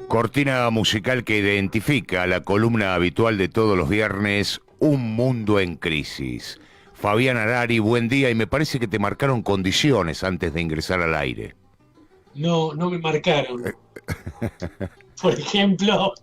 Cortina musical que identifica la columna habitual de todos los viernes, Un Mundo en Crisis. Fabián Harari, buen día, y me parece que te marcaron condiciones antes de ingresar al aire. No, no me marcaron. Por ejemplo,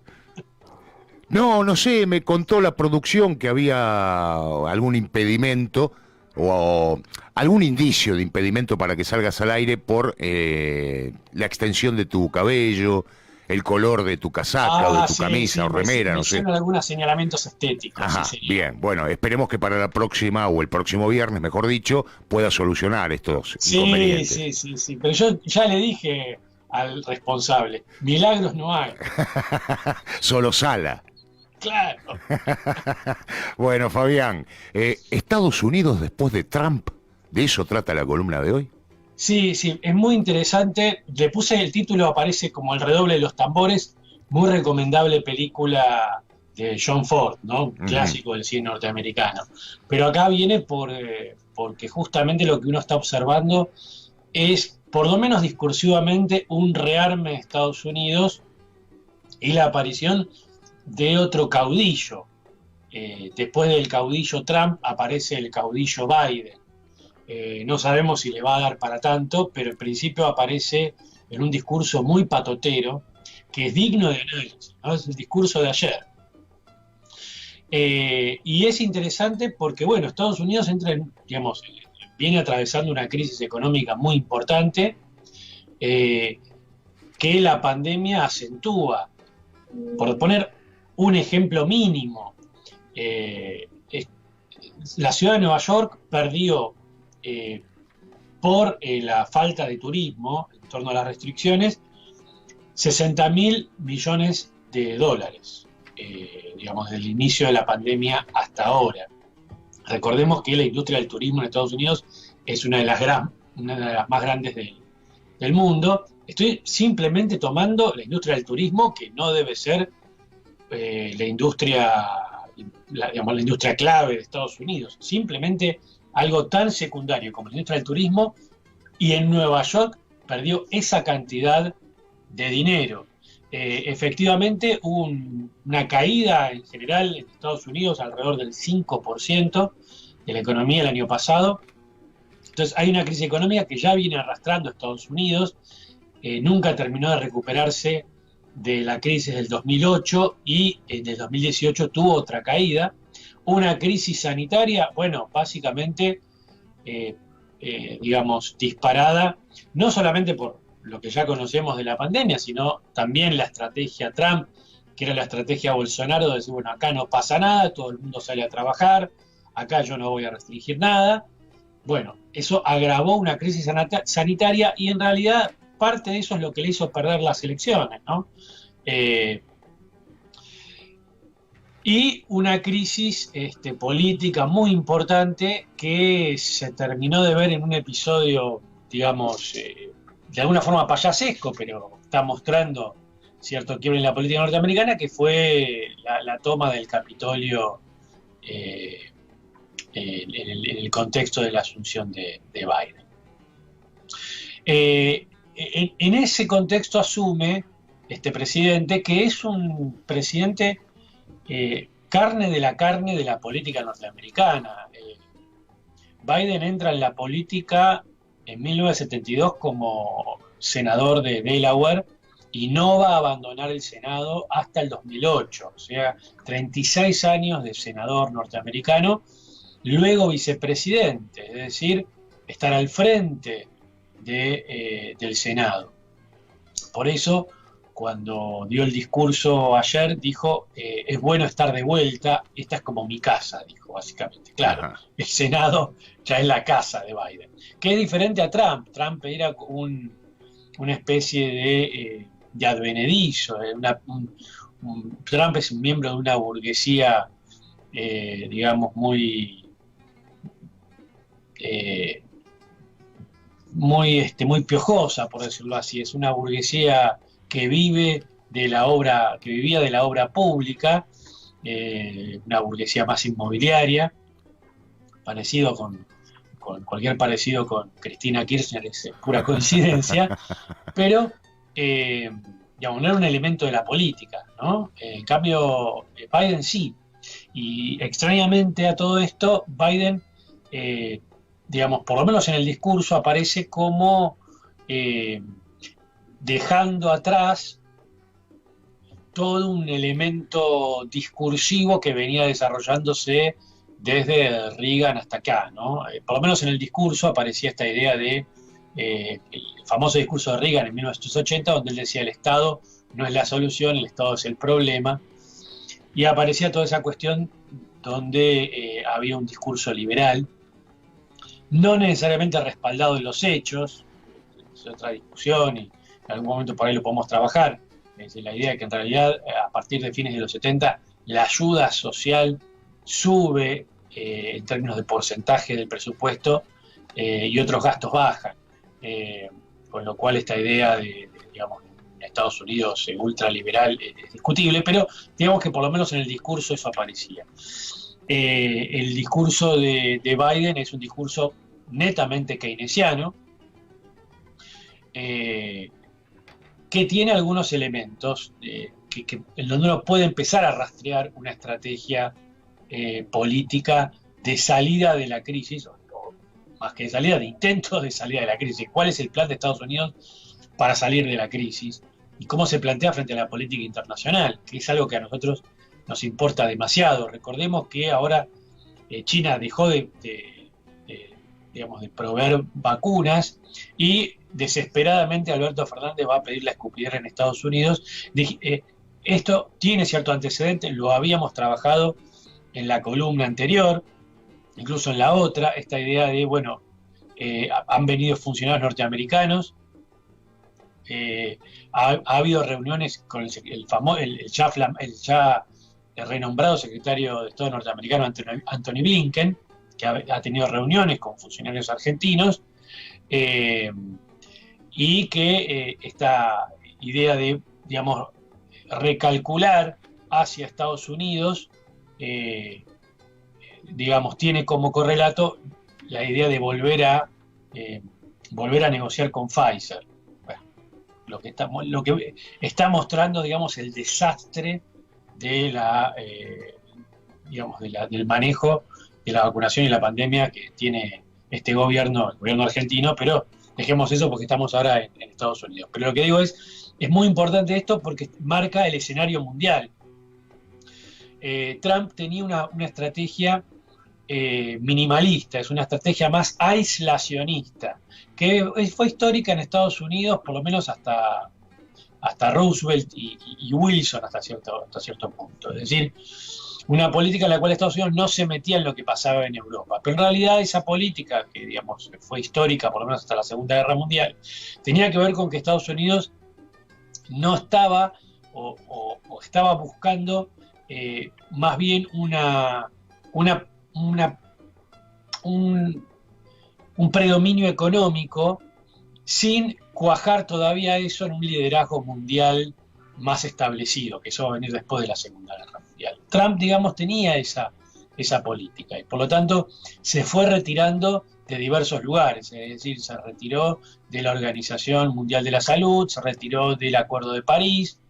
No, no sé, me contó la producción que había algún impedimento o algún indicio de impedimento para que salgas al aire por la extensión de tu cabello, el color de tu casaca o de tu sí, camisa sí, o remera, me no sé. hicieron algunos señalamientos estéticos, sí, Ajá, señor. bien, bueno, esperemos que para la próxima o el próximo viernes, mejor dicho, pueda solucionar estos Sí, inconvenientes. sí, sí, sí, pero yo ya le dije al responsable, milagros no hay. Solo Sala. Claro. Bueno, Fabián, Estados Unidos después de Trump, ¿de eso trata la columna de hoy? Sí, sí, es muy interesante. Le puse el título, aparece como El redoble de los tambores, muy recomendable película de John Ford, ¿no? Un Ujú. clásico del cine norteamericano. Pero acá viene porque justamente lo que uno está observando es, por lo menos discursivamente, un rearme de Estados Unidos y la aparición de otro caudillo. Después del caudillo Trump aparece el caudillo Biden. No sabemos si le va a dar para tanto, pero en principio aparece en un discurso muy patotero, que es digno de análisis, ¿no? Es el discurso de ayer. Y es interesante porque, bueno, Estados Unidos digamos, viene atravesando una crisis económica muy importante, eh, que la pandemia acentúa. Por poner un ejemplo mínimo, eh, la ciudad de Nueva York perdió eh, por la falta de turismo en torno a las restricciones, 60.000 millones de dólares, digamos, desde el inicio de la pandemia hasta ahora. Recordemos que la industria del turismo en Estados Unidos es una de las más grandes del mundo. Estoy simplemente tomando la industria del turismo, que no debe ser la industria, digamos, la industria clave de Estados Unidos, simplemente algo tan secundario como la industria del turismo, y en Nueva York perdió esa cantidad de dinero. Efectivamente, hubo una caída en general en Estados Unidos alrededor del 5% de la economía el año pasado. Entonces hay una crisis económica que ya viene arrastrando a Estados Unidos, nunca terminó de recuperarse de la crisis del 2008 y en el 2018 tuvo otra caída. Una crisis sanitaria, bueno, básicamente, eh, digamos, disparada, no solamente por lo que ya conocemos de la pandemia, sino también la estrategia Trump, que era la estrategia Bolsonaro, de decir, bueno, acá no pasa nada, todo el mundo sale a trabajar, acá yo no voy a restringir nada. Bueno, eso agravó una crisis sanitaria y en realidad parte de eso es lo que le hizo perder las elecciones, ¿no? Eh, y una crisis política muy importante que se terminó de ver en un episodio, digamos, de alguna forma payasesco, pero está mostrando cierto quiebre en la política norteamericana, que fue la toma del Capitolio en el contexto de la asunción de Biden. En ese contexto asume este presidente que es un presidente carne de la política norteamericana. Biden entra en la política en 1972 como senador de Delaware y no va a abandonar el Senado hasta el 2008, o sea, 36 años de senador norteamericano, luego vicepresidente, es decir, estar al frente del Senado. Por eso, cuando dio el discurso ayer, dijo, es bueno estar de vuelta, esta es como mi casa, dijo básicamente. Claro, Ajá. el Senado ya es la casa de Biden, que es diferente a Trump. Trump era una especie de advenedizo, Trump es un miembro de una burguesía, digamos, eh, muy piojosa, por decirlo así. Es una burguesía que vive de la obra, que vivía de la obra pública, una burguesía más inmobiliaria, parecido con cualquier parecido con Cristina Kirchner es pura coincidencia, pero digamos, no era un elemento de la política, ¿no? En cambio, Biden sí. Y extrañamente a todo esto, Biden, digamos, por lo menos en el discurso aparece como dejando atrás todo un elemento discursivo que venía desarrollándose desde Reagan hasta acá, ¿no? Por lo menos en el discurso aparecía esta idea de el famoso discurso de Reagan en 1980, donde él decía el Estado no es la solución, el Estado es el problema, y aparecía toda esa cuestión donde había un discurso liberal, no necesariamente respaldado en los hechos, es otra discusión y en algún momento por ahí lo podemos trabajar, es la idea de que en realidad a partir de fines de los 70 la ayuda social sube en términos de porcentaje del presupuesto y otros gastos bajan, con lo cual esta idea digamos, en Estados Unidos ultraliberal es discutible, pero digamos que por lo menos en el discurso eso aparecía. El discurso de Biden es un discurso netamente keynesiano, que tiene algunos elementos en donde uno puede empezar a rastrear una estrategia política de salida de la crisis, o más que de salida, de intentos de salida de la crisis. ¿Cuál es el plan de Estados Unidos para salir de la crisis? Y cómo se plantea frente a la política internacional, que es algo que a nosotros nos importa demasiado. Recordemos que ahora China dejó digamos, de proveer vacunas y desesperadamente Alberto Fernández va a pedir la escupidera en Estados Unidos. Esto tiene cierto antecedente, lo habíamos trabajado en la columna anterior, incluso en la otra, esta idea de, bueno, han venido funcionarios norteamericanos, ha habido reuniones con el ya renombrado secretario de Estado norteamericano Anthony Blinken, que ha tenido reuniones con funcionarios argentinos, y que esta idea de, digamos, recalcular hacia Estados Unidos, digamos, tiene como correlato la idea de volver a negociar con Pfizer. Bueno, lo que está mostrando, digamos, el desastre de del manejo de la vacunación y la pandemia que tiene este gobierno, el gobierno argentino, pero dejemos eso porque estamos ahora en Estados Unidos. Pero lo que digo es muy importante esto porque marca el escenario mundial. Trump tenía una estrategia minimalista, es una estrategia más aislacionista, que fue histórica en Estados Unidos, por lo menos hasta Roosevelt y Wilson hasta cierto punto. Es decir, una política en la cual Estados Unidos no se metía en lo que pasaba en Europa. Pero en realidad esa política, que digamos fue histórica por lo menos hasta la Segunda Guerra Mundial, tenía que ver con que Estados Unidos no estaba o estaba buscando más bien un predominio económico sin cuajar todavía eso en un liderazgo mundial más establecido, que eso va a venir después de la Segunda Guerra Mundial. Trump, digamos, tenía esa política y por lo tanto se fue retirando de diversos lugares, es decir, se retiró de la Organización Mundial de la Salud, se retiró del Acuerdo de París,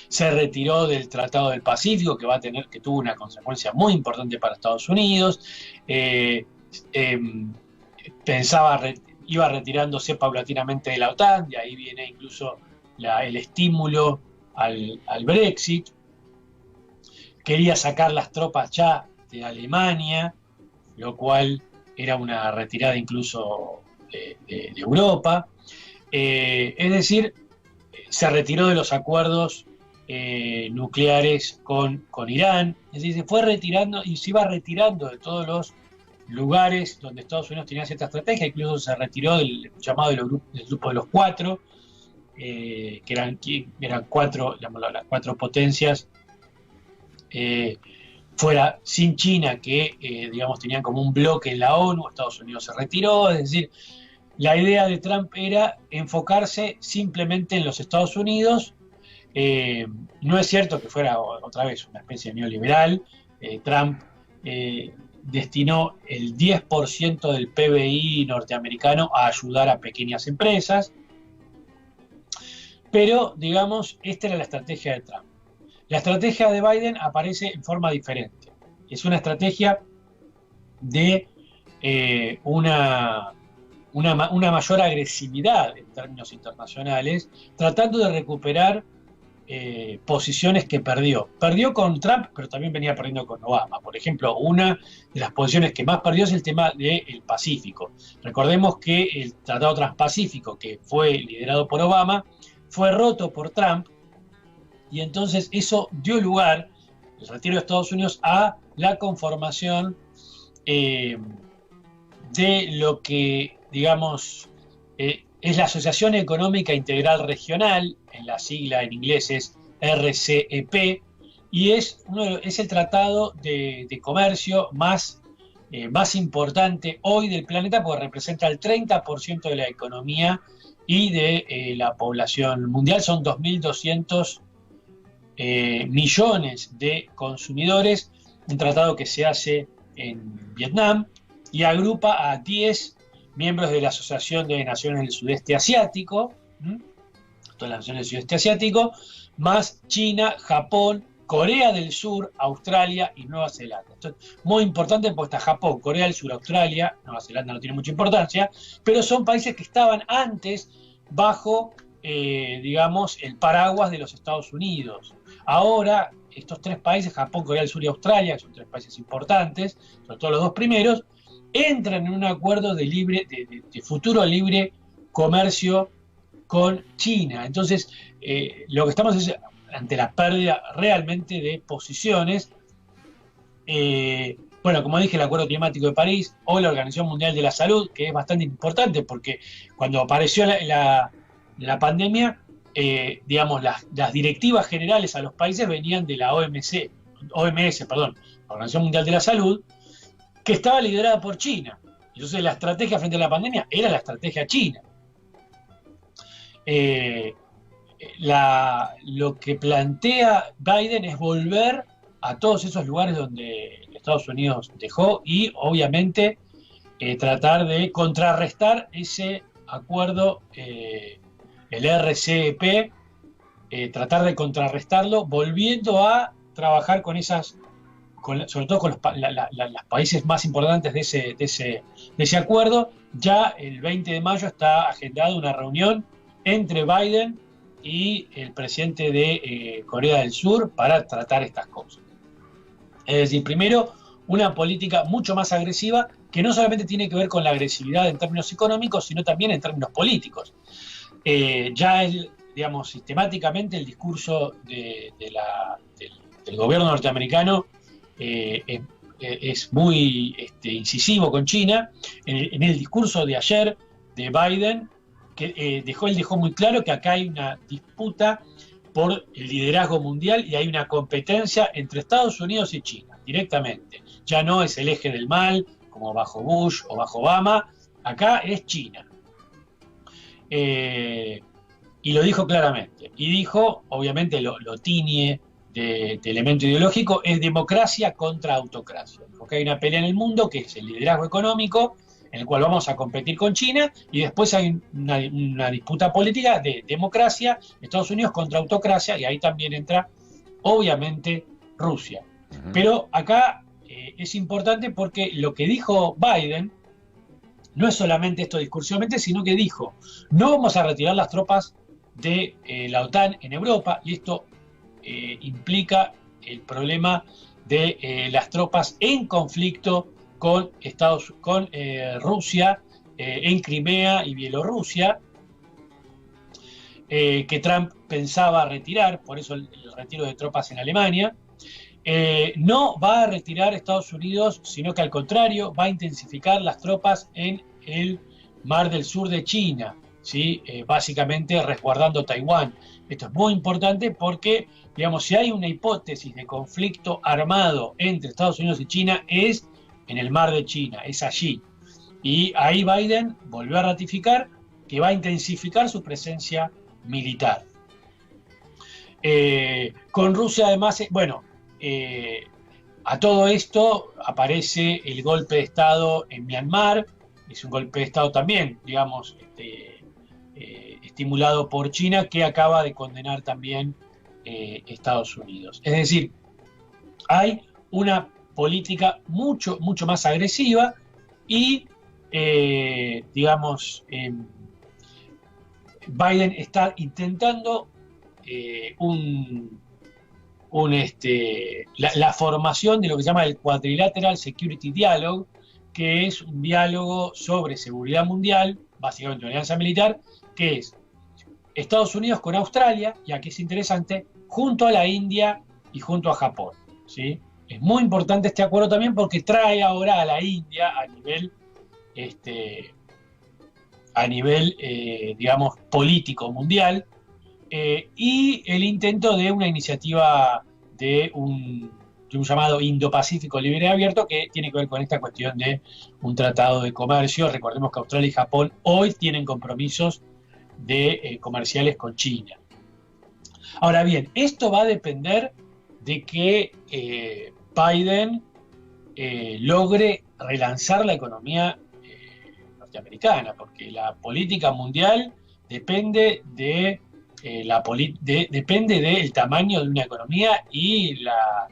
se retiró del Tratado del Pacífico, que tuvo una consecuencia muy importante para Estados Unidos, iba retirándose paulatinamente de la OTAN, de ahí viene incluso el estímulo al Brexit, quería sacar las tropas ya de Alemania, lo cual era una retirada incluso de Europa, es decir, se retiró de los acuerdos nucleares con Irán, es decir, se fue retirando y se iba retirando de todos los lugares donde Estados Unidos tenía cierta estrategia, incluso se retiró del llamado del grupo de los cuatro, que eran cuatro, digamos, las cuatro potencias, fuera sin China, que digamos tenían como un bloque en la ONU. Estados Unidos se retiró, es decir, la idea de Trump era enfocarse simplemente en los Estados Unidos. No es cierto que fuera otra vez una especie de neoliberal. Trump destinó el 10% del PBI norteamericano a ayudar a pequeñas empresas, Pero, digamos, esta era la estrategia de Trump. La estrategia de Biden aparece en forma diferente. Es una estrategia de una mayor agresividad en términos internacionales, tratando de recuperar posiciones que perdió. Perdió con Trump, pero también venía perdiendo con Obama. Por ejemplo, una de las posiciones que más perdió es el tema del Pacífico. Recordemos que el Tratado Transpacífico, que fue liderado por Obama, fue roto por Trump, y entonces eso dio lugar, el retiro de Estados Unidos, a la conformación de lo que, digamos, es la Asociación Económica Integral Regional, en la sigla en inglés es RCEP, y es el tratado de comercio más importante hoy del planeta, porque representa el 30% de la economía y de la población mundial. Son 2.200 millones de consumidores, un tratado que se hace en Vietnam y agrupa a 10 miembros de la Asociación de Naciones del Sudeste Asiático, todas las naciones del Sudeste Asiático, más China, Japón, Corea del Sur, Australia y Nueva Zelanda. Esto es muy importante porque está Japón, Corea del Sur, Australia, Nueva Zelanda no tiene mucha importancia, pero son países que estaban antes bajo, digamos, el paraguas de los Estados Unidos. Ahora, estos tres países, Japón, Corea del Sur y Australia, que son tres países importantes, sobre todo los dos primeros, entran en un acuerdo de futuro libre comercio con China. Entonces, lo que estamos es ante la pérdida realmente de posiciones. Bueno, como dije, el Acuerdo Climático de París o la Organización Mundial de la Salud, que es bastante importante porque cuando apareció la pandemia, digamos, las directivas generales a los países venían de la OMS, la Organización Mundial de la Salud, que estaba liderada por China. Entonces la estrategia frente a la pandemia era la estrategia china. Lo que plantea Biden es volver a todos esos lugares donde Estados Unidos dejó y obviamente tratar de contrarrestar ese acuerdo, el RCEP, tratar de contrarrestarlo volviendo a trabajar con esas, sobre todo con los países más importantes de ese acuerdo. Ya el 20 de mayo está agendada una reunión entre Biden y el presidente de Corea del Sur para tratar estas cosas. Es decir, primero, una política mucho más agresiva que no solamente tiene que ver con la agresividad en términos económicos, sino también en términos políticos. Digamos, sistemáticamente el discurso del gobierno norteamericano es muy incisivo con China. En el discurso de ayer de Biden, que dejó muy claro que acá hay una disputa por el liderazgo mundial y hay una competencia entre Estados Unidos y China, directamente. Ya no es el eje del mal, como bajo Bush o bajo Obama, acá es China. Y lo dijo claramente. Y dijo, obviamente lo tiñe de elemento ideológico, es democracia contra autocracia. Porque hay una pelea en el mundo que es el liderazgo económico, en el cual vamos a competir con China, y después hay una disputa política de democracia, Estados Unidos contra autocracia, y ahí también entra, obviamente, Rusia. Uh-huh. Pero acá es importante porque lo que dijo Biden no es solamente esto discursivamente, sino que dijo, no vamos a retirar las tropas de la OTAN en Europa, y esto implica el problema de las tropas en conflicto con Rusia en Crimea y Bielorrusia, que Trump pensaba retirar, por eso el retiro de tropas en Alemania. No va a retirar Estados Unidos, sino que al contrario va a intensificar las tropas en el Mar del Sur de China, ¿sí? Básicamente resguardando Taiwán. Esto es muy importante porque, digamos, si hay una hipótesis de conflicto armado entre Estados Unidos y China, es en el Mar de China, es allí. Y ahí Biden volvió a ratificar que va a intensificar su presencia militar. Con Rusia, además, a todo esto aparece el golpe de Estado en Myanmar. Es un golpe de Estado también, digamos, estimulado por China, que acaba de condenar también Estados Unidos. Es decir, hay una política mucho más agresiva y, Biden está intentando la formación de lo que se llama el Quadrilateral Security Dialogue, que es un diálogo sobre seguridad mundial, básicamente una alianza militar, que es Estados Unidos con Australia, y aquí es interesante, junto a la India y junto a Japón, ¿sí? Es muy importante este acuerdo también porque trae ahora a la India a nivel digamos, político mundial, y el intento de una iniciativa de un llamado Indo-Pacífico Libre y Abierto, que tiene que ver con esta cuestión de un tratado de comercio. Recordemos que Australia y Japón hoy tienen compromisos comerciales con China. Ahora bien, esto va a depender de que Biden logre relanzar la economía norteamericana, porque la política mundial depende depende del tamaño de una economía y la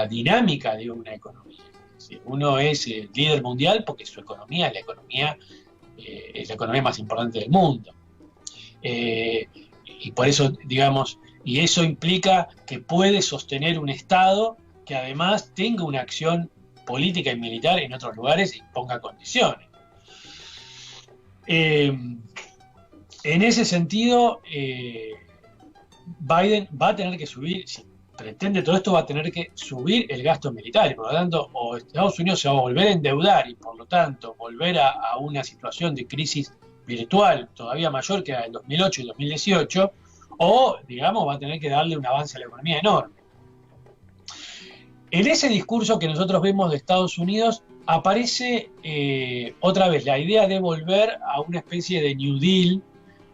dinámica de una economía. Es decir, uno es líder mundial porque su economía es la economía más importante del mundo. Y por eso, digamos, y eso implica que puede sostener un Estado que además tenga una acción política y militar en otros lugares y ponga condiciones. En ese sentido, Biden va a tener que subir, si pretende todo esto, va a tener que subir el gasto militar, y por lo tanto, o Estados Unidos se va a volver a endeudar y por lo tanto volver a una situación de crisis virtual todavía mayor que la del 2008 y 2018, o, digamos, va a tener que darle un avance a la economía enorme. En ese discurso que nosotros vemos de Estados Unidos aparece otra vez la idea de volver a una especie de New Deal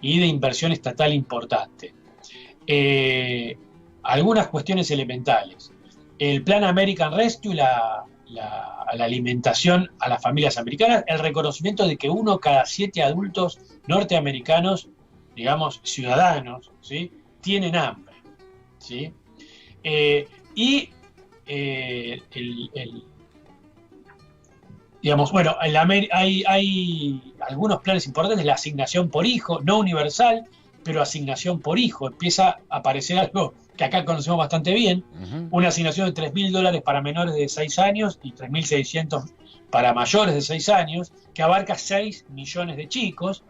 y de inversión estatal importante. Algunas cuestiones elementales. El plan American Rescue, la alimentación a las familias americanas, el reconocimiento de que 1 cada 7 adultos norteamericanos, digamos, ciudadanos, ¿sí?, tienen hambre, ¿sí? Digamos, bueno, hay algunos planes importantes, la asignación por hijo, no universal, pero asignación por hijo. Empieza a aparecer algo que acá conocemos bastante bien, una asignación de $3.000 para menores de 6 años y 3.600 para mayores de 6 años, que abarca 6 millones de chicos.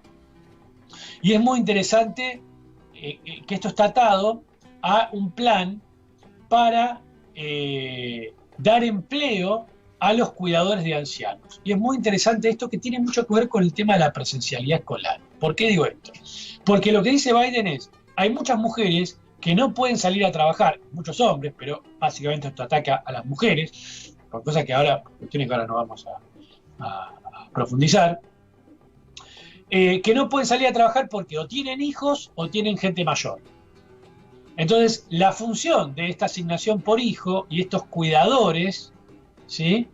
Y es muy interesante que esto está atado a un plan para dar empleo a los cuidadores de ancianos. Y es muy interesante esto, que tiene mucho que ver con el tema de la presencialidad escolar. ¿Por qué digo esto? Porque lo que dice Biden es, hay muchas mujeres que no pueden salir a trabajar, muchos hombres, pero básicamente esto ataca a las mujeres, por cosas que ahora, cuestiones que ahora no vamos a profundizar, que no pueden salir a trabajar porque o tienen hijos o tienen gente mayor. Entonces, la función de esta asignación por hijo y estos cuidadores, ¿sí?,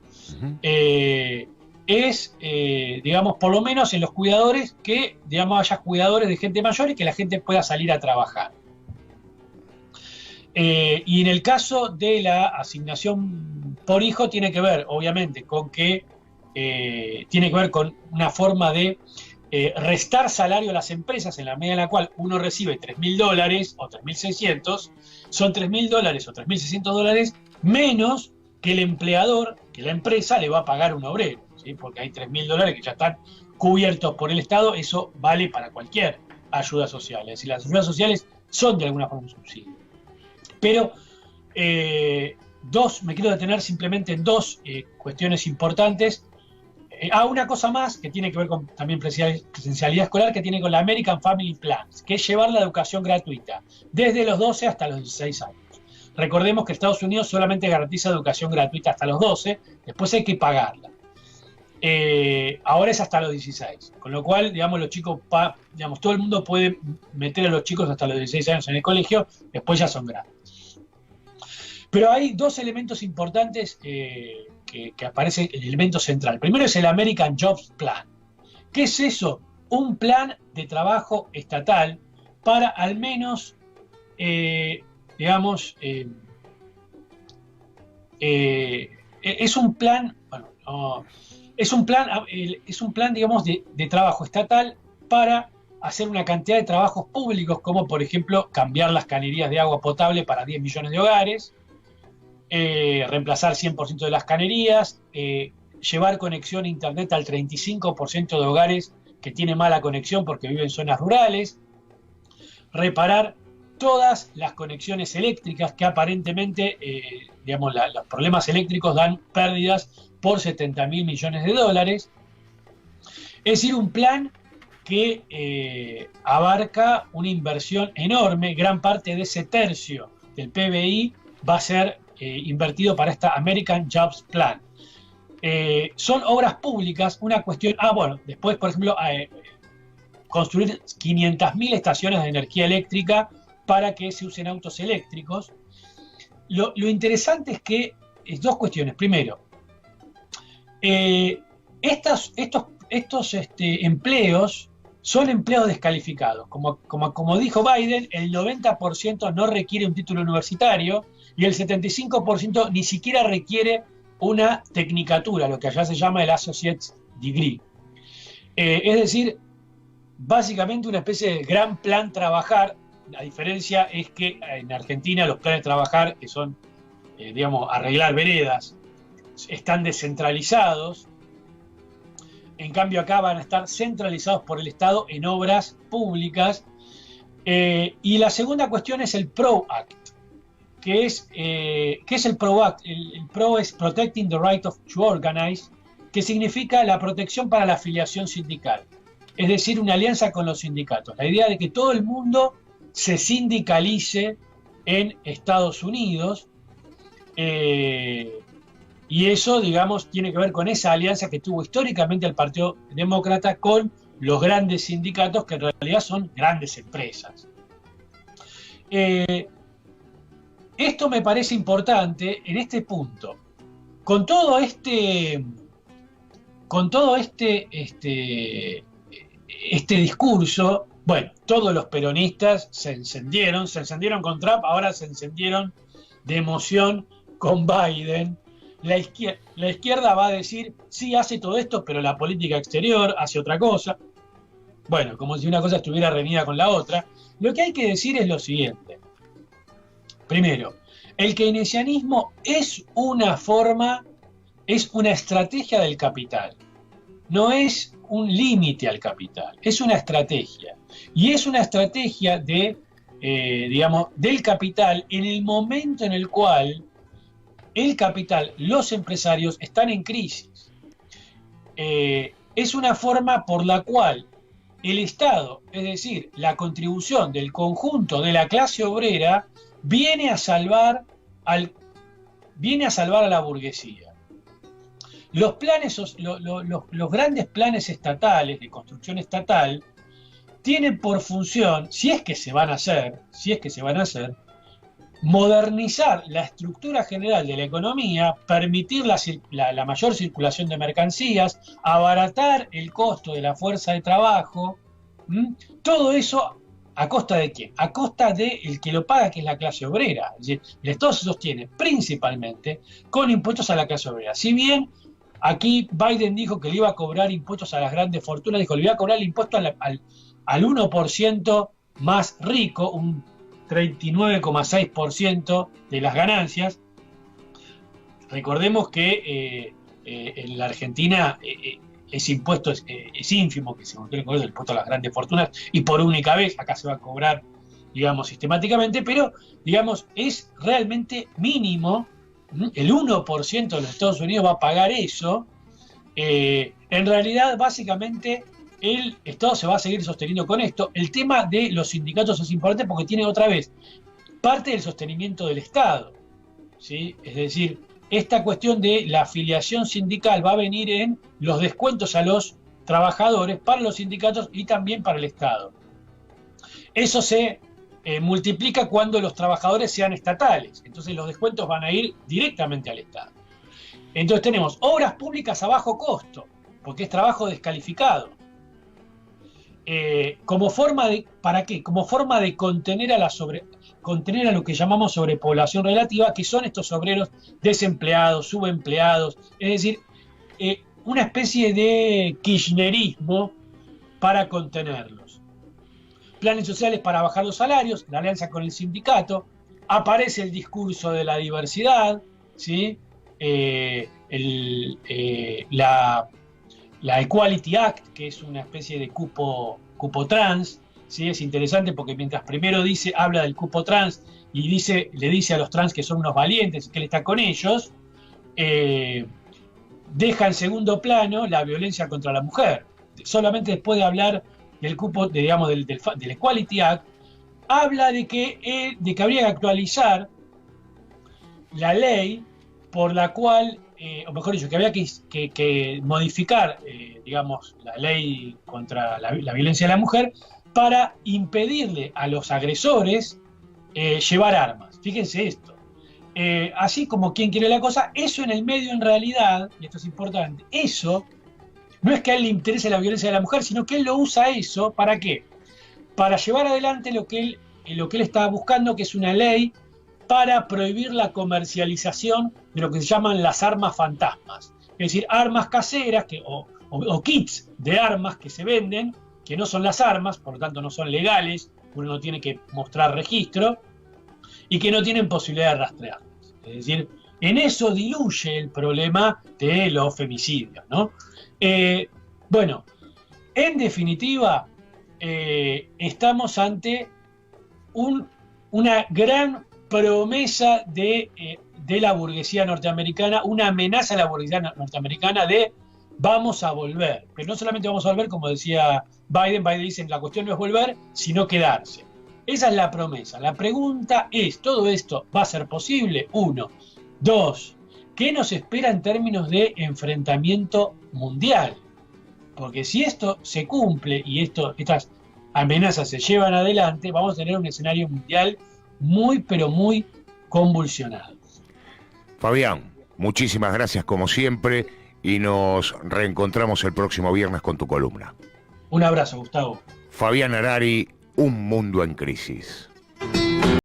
es, digamos, por lo menos en los cuidadores, que, digamos, haya cuidadores de gente mayor y que la gente pueda salir a trabajar. Y en el caso de la asignación por hijo tiene que ver, obviamente, con que tiene que ver con una forma de restar salario a las empresas, en la medida en la cual uno recibe $3.000 o 3.600, son $3.000 o 3.600 dólares menos que el empleador, que la empresa le va a pagar a un obrero, ¿sí? Porque hay $3.000 que ya están cubiertos por el Estado. Eso vale para cualquier ayuda social. Es decir, las ayudas sociales son de alguna forma un subsidio. Pero me quiero detener simplemente en dos cuestiones importantes. Una cosa más que tiene que ver con también presencialidad escolar, que tiene con la American Family Plans, que es llevar la educación gratuita desde los 12 hasta los 16 años. Recordemos que Estados Unidos solamente garantiza educación gratuita hasta los 12, después hay que pagarla. Ahora es hasta los 16, con lo cual, digamos, los chicos, digamos, todo el mundo puede meter a los chicos hasta los 16 años en el colegio, después ya son grandes. Pero hay dos elementos importantes que aparecen, el elemento central. Primero es el American Jobs Plan. ¿Qué es eso? un plan de trabajo estatal para al menos, digamos, es un plan, bueno, no, es un plan, digamos, de trabajo estatal para hacer una cantidad de trabajos públicos, como por ejemplo cambiar las cañerías de agua potable para 10 millones de hogares, reemplazar 100% de las cañerías, llevar conexión a internet al 35% de hogares que tiene mala conexión porque viven en zonas rurales, reparar todas las conexiones eléctricas que aparentemente, digamos, los problemas eléctricos dan pérdidas por 70.000 millones de dólares. Es decir, un plan que abarca una inversión enorme. Gran parte de ese tercio del PBI va a ser invertido para esta American Jobs Plan. Son obras públicas, una cuestión... bueno, después, por ejemplo, construir 500.000 estaciones de energía eléctrica para que se usen autos eléctricos. Lo interesante es que es dos cuestiones. Primero, estos empleos son empleos descalificados. Como dijo Biden, el 90% no requiere un título universitario y el 75% ni siquiera requiere una tecnicatura, lo que allá se llama el Associate's Degree. Es decir, básicamente una especie de gran plan trabajar. La diferencia es que en Argentina los planes trabajar, que son, digamos, arreglar veredas, están descentralizados. En cambio acá van a estar centralizados por el Estado en obras públicas. Y la segunda cuestión es el PRO Act. ¿Qué es el PRO Act? El PRO es Protecting the Right to Organize, que significa la protección para la afiliación sindical. Es decir, una alianza con los sindicatos. La idea de que todo el mundo se sindicalice en Estados Unidos. Y eso, digamos, tiene que ver con esa alianza que tuvo históricamente el Partido Demócrata con los grandes sindicatos, que en realidad son grandes empresas. Esto me parece importante en este punto. Con todo este discurso, bueno, todos los peronistas se encendieron con Trump, ahora se encendieron de emoción con Biden. La izquierda va a decir, sí, hace todo esto, pero la política exterior hace otra cosa. Bueno, como si una cosa estuviera reñida con la otra. Lo que hay que decir es lo siguiente. Primero, el keynesianismo es una estrategia del capital. No es un límite al capital, es una estrategia. Y es una estrategia del capital en el momento en el cual el capital, los empresarios están en crisis. Es una forma por la cual el Estado, es decir, la contribución del conjunto de la clase obrera, viene a salvar a la burguesía. Los grandes planes estatales, de construcción estatal, tienen por función, si es que se van a hacer, modernizar la estructura general de la economía, permitir la mayor circulación de mercancías, abaratar el costo de la fuerza de trabajo. Todo eso, ¿a costa de quién? A costa del que lo paga, que es la clase obrera. Es decir, el Estado se sostiene principalmente con impuestos a la clase obrera. Si bien aquí Biden dijo que le iba a cobrar impuestos a las grandes fortunas, dijo, le iba a cobrar el impuesto al 1% más rico, un 39,6% de las ganancias. Recordemos que en la Argentina ese impuesto es ínfimo, que se mantiene con el impuesto a las grandes fortunas, y por única vez acá se va a cobrar, digamos, sistemáticamente, pero, digamos, es realmente mínimo. El 1% de los Estados Unidos va a pagar eso. En realidad, básicamente, el Estado se va a seguir sosteniendo con esto. El tema de los sindicatos es importante porque tiene otra vez parte del sostenimiento del Estado, ¿sí? Es decir, esta cuestión de la afiliación sindical va a venir en los descuentos a los trabajadores para los sindicatos y también para el Estado. Eso se multiplica cuando los trabajadores sean estatales. Entonces los descuentos van a ir directamente al Estado. Entonces tenemos obras públicas a bajo costo, porque es trabajo descalificado. como forma de, ¿para qué? Como forma de contener a lo que llamamos sobrepoblación relativa, que son estos obreros desempleados, subempleados, es decir, una especie de kirchnerismo para contenerlos. Planes sociales para bajar los salarios, la alianza con el sindicato, aparece el discurso de la diversidad, ¿sí? La Equality Act, que es una especie de cupo trans, ¿sí? Es interesante porque mientras primero habla del cupo trans y le dice a los trans que son unos valientes y que él está con ellos, deja en segundo plano la violencia contra la mujer. Solamente después de hablar del cupo, digamos, del Equality Act, habla de que habría que actualizar la ley por la cual, o mejor dicho, que había que modificar, digamos, la ley contra la violencia de la mujer para impedirle a los agresores llevar armas. Fíjense esto. Así como quien quiere la cosa, eso en el medio en realidad, y esto es importante, eso no es que a él le interese la violencia de la mujer, sino que él lo usa eso, ¿para qué? Para llevar adelante lo que él está buscando, que es una ley para prohibir la comercialización de lo que se llaman las armas fantasmas. Es decir, armas caseras o kits de armas que se venden, que no son las armas, por lo tanto no son legales, uno no tiene que mostrar registro, y que no tienen posibilidad de rastrearlas. Es decir, en eso diluye el problema de los femicidios, ¿no? Bueno, en definitiva, estamos ante una gran promesa de la burguesía norteamericana, una amenaza a la burguesía norteamericana de vamos a volver. Pero no solamente vamos a volver, como decía Biden dice, la cuestión no es volver, sino quedarse. Esa es la promesa. La pregunta es, ¿todo esto va a ser posible? 1. 2. ¿Qué nos espera en términos de enfrentamiento mundial? Porque si esto se cumple y estas amenazas se llevan adelante, vamos a tener un escenario mundial muy, pero muy convulsionado. Fabián, muchísimas gracias como siempre y nos reencontramos el próximo viernes con tu columna. Un abrazo, Gustavo. Fabián Harari, Un Mundo en Crisis.